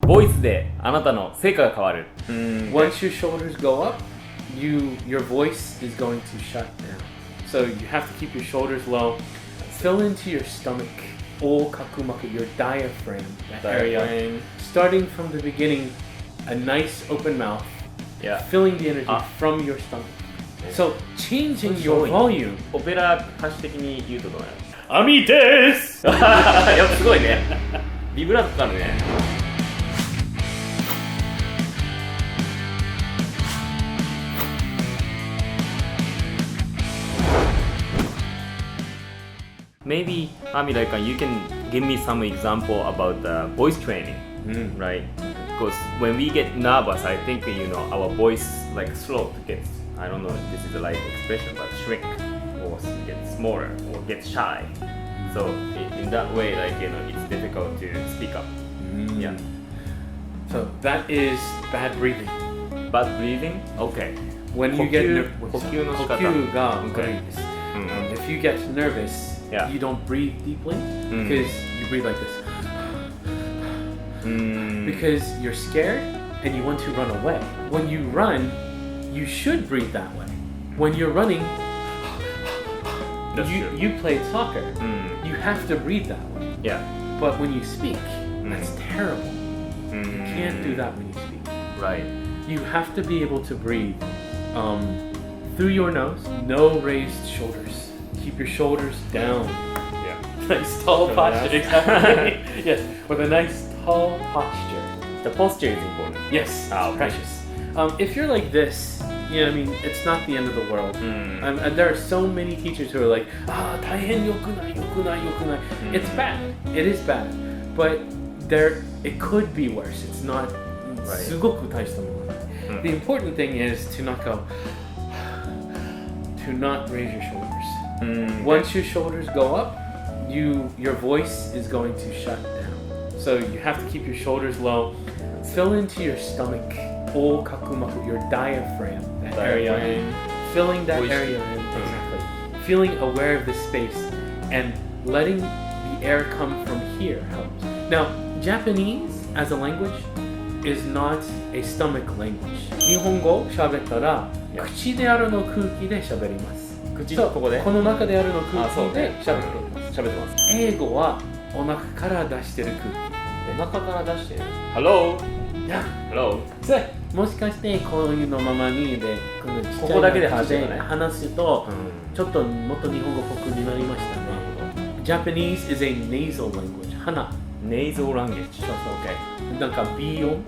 ボイスであなたの成果が変わる。Once your shoulders go up, your voice is going to shut down. So you have to keep your shoulders low. Fill into your stomach, 横隔膜, your diaphragm, that area. Starting from the beginning, a nice open mouth, filling the energy from your stomach. So changing your volume. オペラ歌手的に言うとどうなる？アミです。やっぱすごいね。ビブラートかかるね。Maybe Amitabha, you can give me some example about the voice training, right? Because when we get nervous, I think our voice like slow gets, I don't know if this is the right expression, but shrink or get smaller or get shy. So in that way, it's difficult to speak up. Yeah. So that is bad breathing. Bad breathing? Okay. When you get nervous, 呼吸の仕方。呼吸が悪いです。If you get nervous, you don't breathe deeply because you breathe like this. Because you're scared and you want to run away. When you run, you should breathe that way. When you're running, you played soccer. You have to breathe that way. Yeah. But when you speak, that's terrible. You can't do that when you speak. Right. You have to be able to breathe through your nose, no raised shoulders. Keep your shoulders down. Yeah. Nice tall posture. Exactly. Yes, with a nice tall posture. The posture is important. Yes, okay. precious. If you're like this, it's not the end of the world. And there are so many teachers who are like, 大変良くない良くない良くない. It's bad. It is bad. But it could be worse. It's not すごく大したものない。The important thing is to not go, to not raise your shoulders. Once your shoulders go up, your voice is going to shut down. So you have to keep your shoulders low. Fill into your stomach, 横隔膜, your diaphragm, that area. Filling that area in, exactly. Feeling aware of the space and letting the air come from here helps. Now, Japanese as a language is not a stomach language. 日本語喋ったら、口であるの空気で喋ります。口とここで？この中であるの空気で喋ってます。喋ってます。英語はお腹から出してる空気。お腹から出してる。Hello? Hello? もしかしてこういうのままにでこのちっちゃいここだけで話してるね。話すと、ちょっともっと日本語っぽくになりましたね。Japanese is a nasal language. 鼻。Nasal language. そうそう。なんか鼻音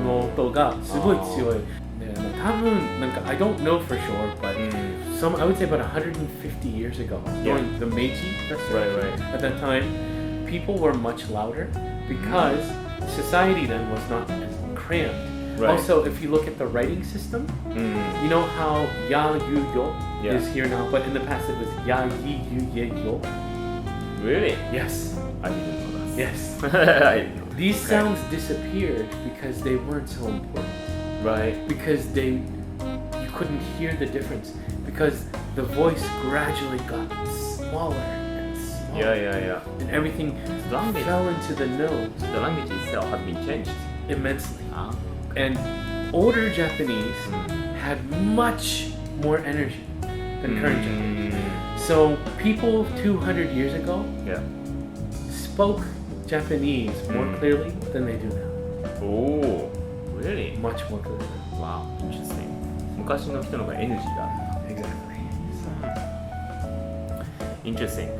の音がすごい強い。多分なんか I don't know for sure, but I would say about 150 years ago, during the Meiji, at that time, people were much louder because society then was not as cramped. Right. Also, if you look at the writing system, you know how ya, yu, yo is here now, but in the past it was ya, yi, yu, ye, yo. Really? Yes. I didn't know that. Yes. I didn't know. These sounds disappeared because they weren't so important. Right. Because you couldn't hear the difference. Because the voice gradually got smaller and smaller. Yeah. And everything fell into the nose. The language itself has been changed Immensely. And older Japanese had much more energy than current Japanese. So people 200 years ago spoke Japanese more clearly than they do now. Oh, really? Much more clearly. Wow, interesting. 昔の人の方がエネルギーがある。Exactly. Interesting.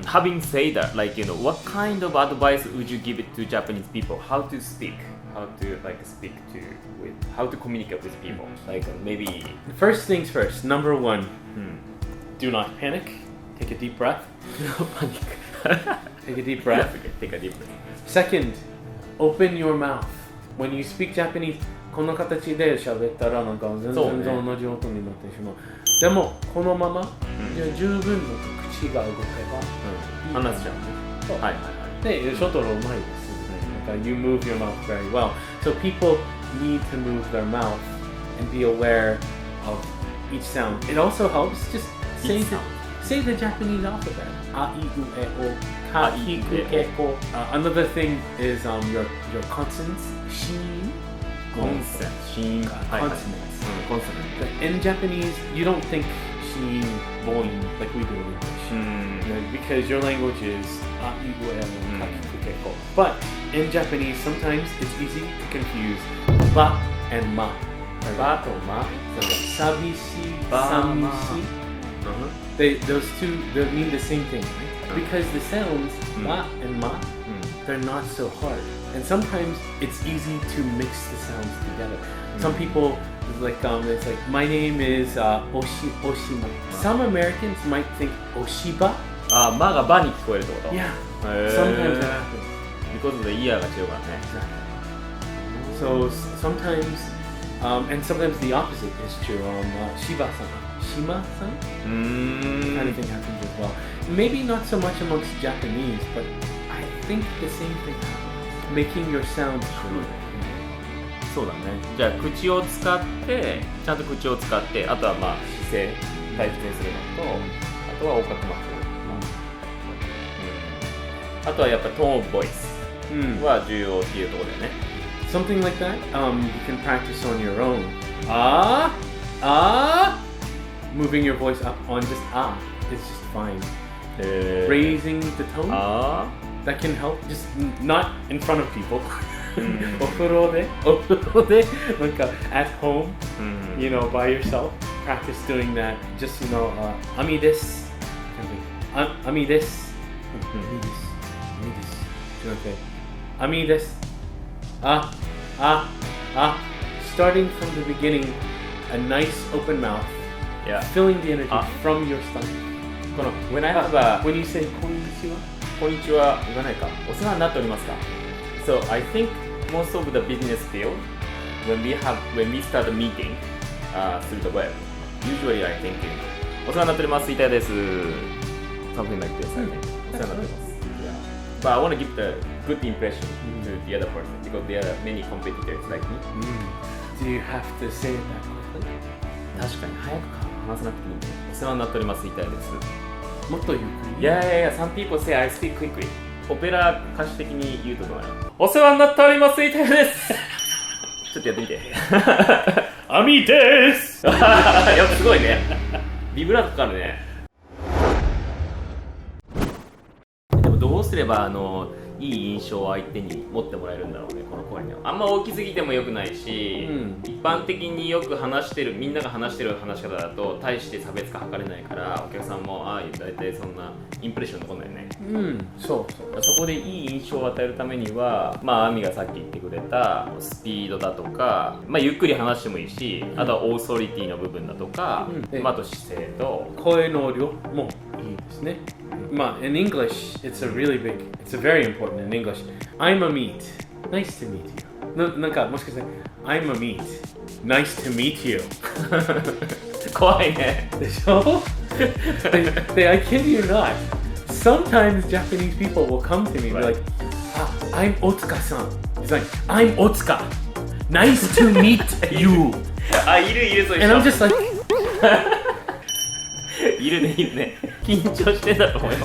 Having said that, what kind of advice would you give it to Japanese people? How to speak? How to how to communicate with people? Maybe. First things first. Number one, do not panic. Take a deep breath. No panic. Take a deep breath. Okay, take a deep breath. Second, open your mouth. When you speak Japanese, この形で喋ったらなんか全然同じ音になってしまう。でもこのまま十分の口が動けば話しちゃう。そう。はい。で、ショットロうまいです。なんか you move your mouth very well. So people need to move their mouth and be aware of each sound. It also helps just say the Japanese alphabet. A, I, U, E, O, か、聞く、結構。Another thing is your consonants. 子音。consonant. 子音。consonants. consonant. In Japanese, you don't think 子音、母音 like we do in English. Because your language is あ、いうえお、か、聞く、結構。But in Japanese, sometimes it's easy to confuse ば and ま。ばとま。寂しい、寂しい。Those two, they mean the same thing, right? Because the sounds ma and ma, they're not so hard. And sometimes it's easy to mix the sounds together. Some people, it's like, my name is Oshima. Some Americans might think Oshiba. まがばに聞こえるってこと Yeah. Sometimes that happens. Because of the ear が違うからね。So sometimes, and sometimes the opposite is true. Shiba-san. Shima-san? Kind of thing happens as well. Maybe not so much amongst Japanese, but I think the same thing happens. Making your sound true. そうだね。じゃあ口を使ってちゃんと口を使ってあとはまあ姿勢大切にするのとあとは横隔膜、あとはやっぱトーンオブボイスは重要っていうところだよね。Something like that. You can practice on your own. Moving your voice up on just is just fine. Raising the tone that can help. Just not in front of people. お風呂でなんか at home, you know, by yourself. Practice doing that. Just Ami です。Ami です。Ami です。Starting from the beginning, a nice open mouth, filling the energy from your stomach. When I have a when you say こんにちは、こんにちは言わないか。お世話になっておりますか。So I think most of the business field, when we start a meeting through the web, usually I think お世話になっております、板谷です。Something like this. お世話になっております。But I want to give the good impression to the other person because there are many competitors like me. Do you have to say it that quickly? 確かに早く話さなくていいんで。お世話になっております、板谷です。もっとゆっくり。Yeah, some people say I speak quickly. オペラ歌手的に言うとどうなる？お世話になっております、板谷です。ちょっとやってみて。アミです。やっぱすごいね。ビブラートかかるね。でもどうすればいい印象を相手に持ってもらえるんだろうね、この声ね。あんま大きすぎても良くないし、一般的によく話してるみんなが話してる話し方だと大して差別化図れないからお客さんも大体そんなインプレッション残んないよね。そこでいい印象を与えるためにはアミがさっき言ってくれたスピードだとか、ゆっくり話してもいいし、あとはオーソリティの部分だとか、あと姿勢と声の量もいいですね。In English, it's very important in English. I'm Amit. Nice to meet you. なんかもしかして I'm Amit. Nice to meet you. 怖いね。でしょI kid you not. Sometimes Japanese people will come to me and be like, I'm Otsuka-san. It's like, I'm Otsuka. Nice to meet you. いるそういう人。And I'm just like, いるね。緊張してんだと思うよ。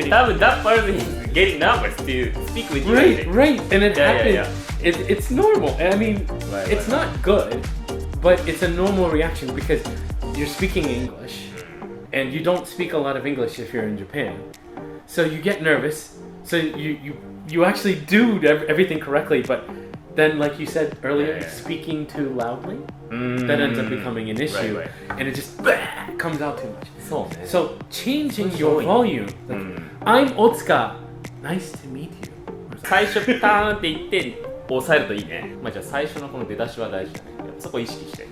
多分 that person is getting nervous to speak with you. Right. And it happens. It's normal. I mean, it's not good, but it's a normal reaction because you're speaking English, and you don't speak a lot of English if you're in Japan. So you get nervous. So you actually do everything correctly, but then, like you said earlier, speaking too loudly, that ends up becoming an issue, and it just comes out too much. So changing your volume, like, I'm Otsuka, nice to meet you. 最初ターンって言って抑えるといいね。じゃあ最初のこの出だしは大事だね。そこ意識して。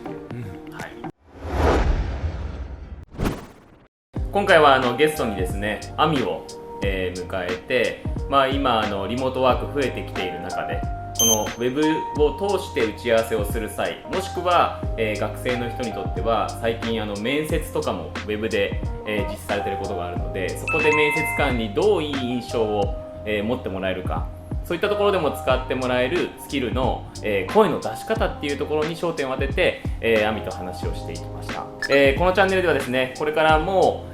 今回はゲストにですね、アミを、迎えて、今リモートワーク増えてきている中で。このウェブを通して打ち合わせをする際、もしくは、学生の人にとっては最近面接とかもウェブで、実施されていることがあるので、そこで面接官にどういい印象を、持ってもらえるか、そういったところでも使ってもらえるスキルの、声の出し方っていうところに焦点を当てて、アミと話をしていきました。このチャンネルではですね、これからも、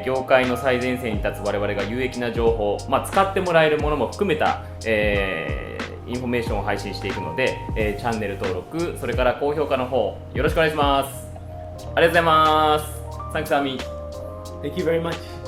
業界の最前線に立つ我々が有益な情報、使ってもらえるものも含めた、インフォメーションを配信していくので、チャンネル登録、それから高評価の方よろしくお願いします。ありがとうございます。Thanks, Ami. Thank you very much.